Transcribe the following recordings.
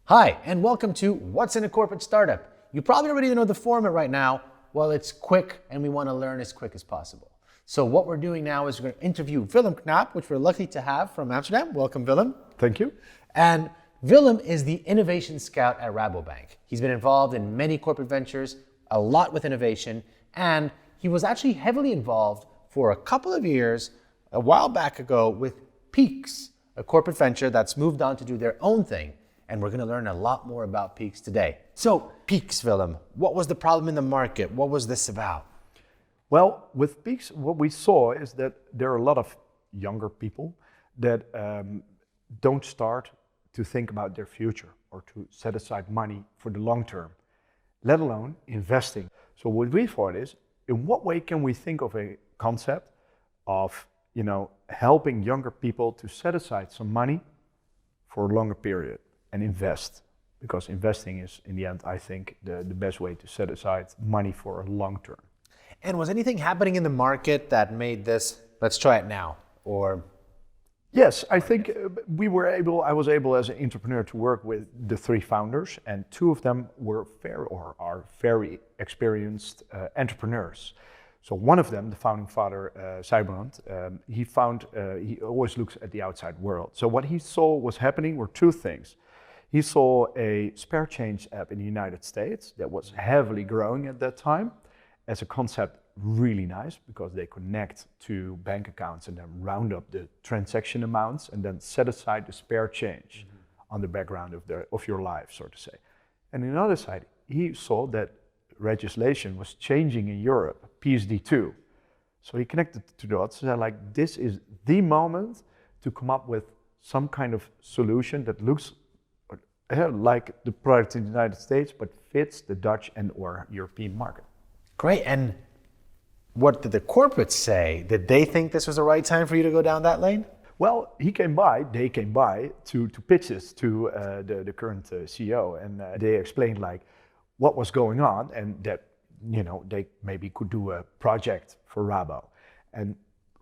Hi, and welcome to What's in a Corporate Startup. You probably already know the format right now. Well, it's quick, and we want to learn as quick as possible. So what we're doing now is we're going to interview Willem Knaap, which we're lucky to have from Amsterdam. Welcome, Willem. Thank you. And Willem is the innovation scout at Rabobank. He's been involved in many corporate ventures, a lot with innovation, and he was actually heavily involved for a couple of years, a while back ago, with Peaks, a corporate venture that's moved on to do their own thing. And we're going to learn a lot more about Peaks today. So, Peaks, Willem, what was the problem in the market? What was this about? Well, with Peaks, what we saw is that there are a lot of younger people that don't start to think about their future or to set aside money for the long term, let alone investing. So what we thought is, in what way can we think of a concept of, helping younger people to set aside some money for a longer period and invest? Because investing is, in the end, I think, the best way to set aside money for a long term. And was anything happening in the market that made this, let's try it now, or? Yes, I think I was able as an entrepreneur to work with the three founders, and two of them are very experienced entrepreneurs. So one of them, the founding father, Sybrand, he always looks at the outside world. So what he saw was happening were two things. He saw a spare change app in the United States that was heavily growing at that time. As a concept, really nice because they connect to bank accounts and then round up the transaction amounts and then set aside the spare change on the background of your life, so to say. And on the other side, he saw that legislation was changing in Europe, PSD2. So he connected the dots and said, like, this is the moment to come up with some kind of solution that looks like the product in the United States, but fits the Dutch and or European market. Great, and what did the corporates say? Did they think this was the right time for you to go down that lane? Well, they came by to pitch this to the current CEO, and they explained like what was going on and that, they maybe could do a project for Rabo. And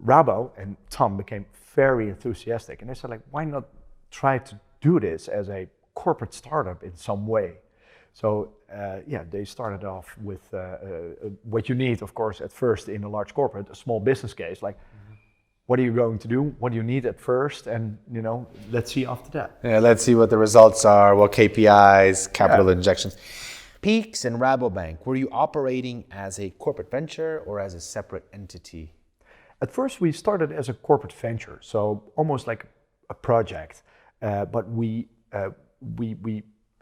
Rabo and Tom became very enthusiastic, and they said like, why not try to do this as a corporate startup in some way? So they started off with what you need, of course, at first in a large corporate, a small business case, like what are you going to do? What do you need at first? And, let's see after that. Yeah, let's see what the results are, what KPIs, capital injections. Peaks and Rabobank, were you operating as a corporate venture or as a separate entity? At first, we started as a corporate venture, so almost like a project, but we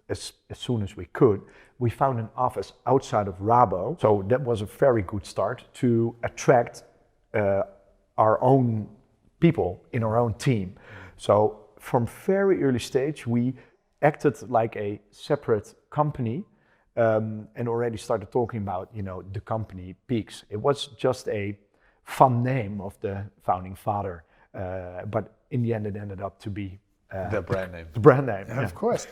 as soon as we could, we found an office outside of Rabo. So that was a very good start to attract our own people in our own team. So from very early stage, we acted like a separate company and already started talking about, the company Peaks. It was just a fun name of the founding father, but in the end, it ended up to be the brand name. The brand name, yeah. Of course.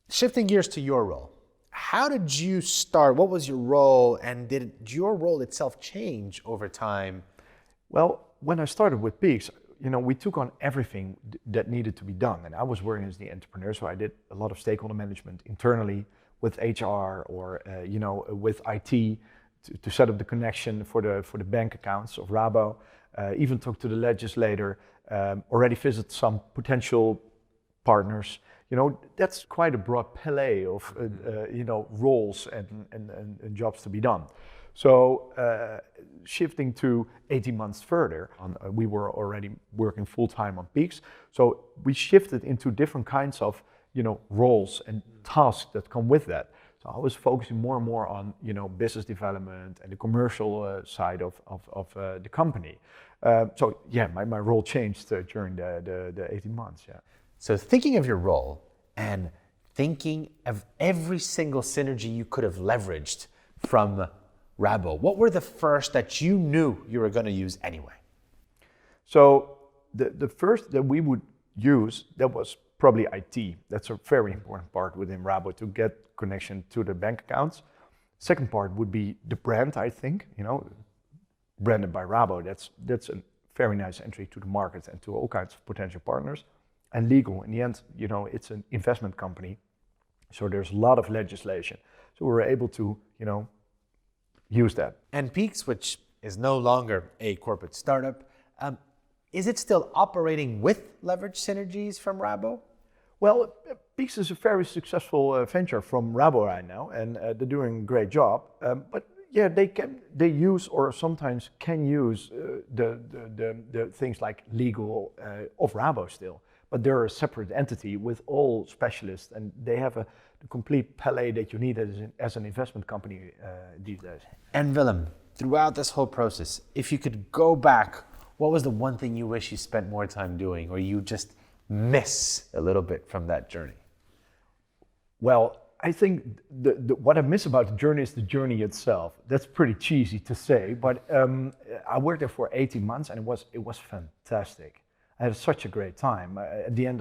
Shifting gears to your role, how did you start? What was your role, and did your role itself change over time? Well, when I started with Peaks, we took on everything that needed to be done, and I was working as the entrepreneur, so I did a lot of stakeholder management internally with HR or with IT to set up the connection for the bank accounts of Rabo. Even talked to the legislator. Already visited some potential partners. That's quite a broad palette of roles and jobs to be done. So shifting to 18 months further, we were already working full time on Peaks. So we shifted into different kinds of roles and tasks that come with that. So I was focusing more and more on business development and the commercial side of the company. My role changed during the 18 months. Yeah. So thinking of your role and thinking of every single synergy you could have leveraged from Rabo, what were the first that you knew you were going to use anyway? So the first that we would use, that was probably IT. That's a very important part within Rabo to get connection to the bank accounts. Second part would be the brand, I think, branded by Rabo. That's a very nice entry to the market and to all kinds of potential partners. And legal, in the end, it's an investment company. So there's a lot of legislation. So we were able to, use that. And Peaks, which is no longer a corporate startup, is it still operating with leverage synergies from Rabo? Well, Peaks is a very successful venture from Rabo right now, and they're doing a great job. But yeah, they use or sometimes can use the things like legal of Rabo still. But they're a separate entity with all specialists, and they have the complete palette that you need as an investment company these days. And Willem, throughout this whole process, if you could go back, what was the one thing you wish you spent more time doing, or you just miss a little bit from that journey? Well, I think what I miss about the journey is the journey itself. That's pretty cheesy to say, but I worked there for 18 months, and it was fantastic. I had such a great time. At the end,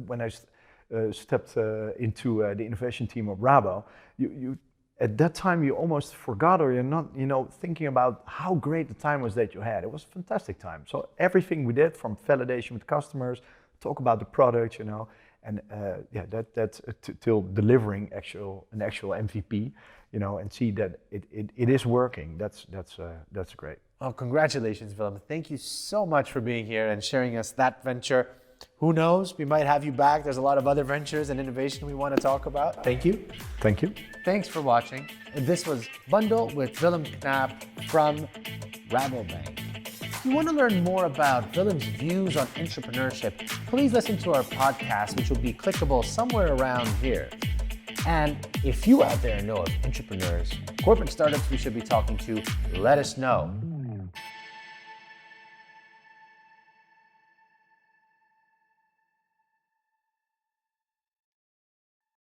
when I stepped into the innovation team of Rabo, you at that time you almost forgot, or you're not, thinking about how great the time was that you had. It was a fantastic time. So everything we did, from validation with customers, talk about the product, and that's till delivering an actual MVP, and see that it is working. That's great. Well, congratulations, Willem. Thank you so much for being here and sharing us that venture. Who knows? We might have you back. There's a lot of other ventures and innovation we want to talk about. Thank you. Thank you. Thanks for watching. This was Bundle with Willem Knaap from Rabobank. If you want to learn more about Willem's views on entrepreneurship, please listen to our podcast, which will be clickable somewhere around here. And if you out there know of entrepreneurs, corporate startups we should be talking to, let us know.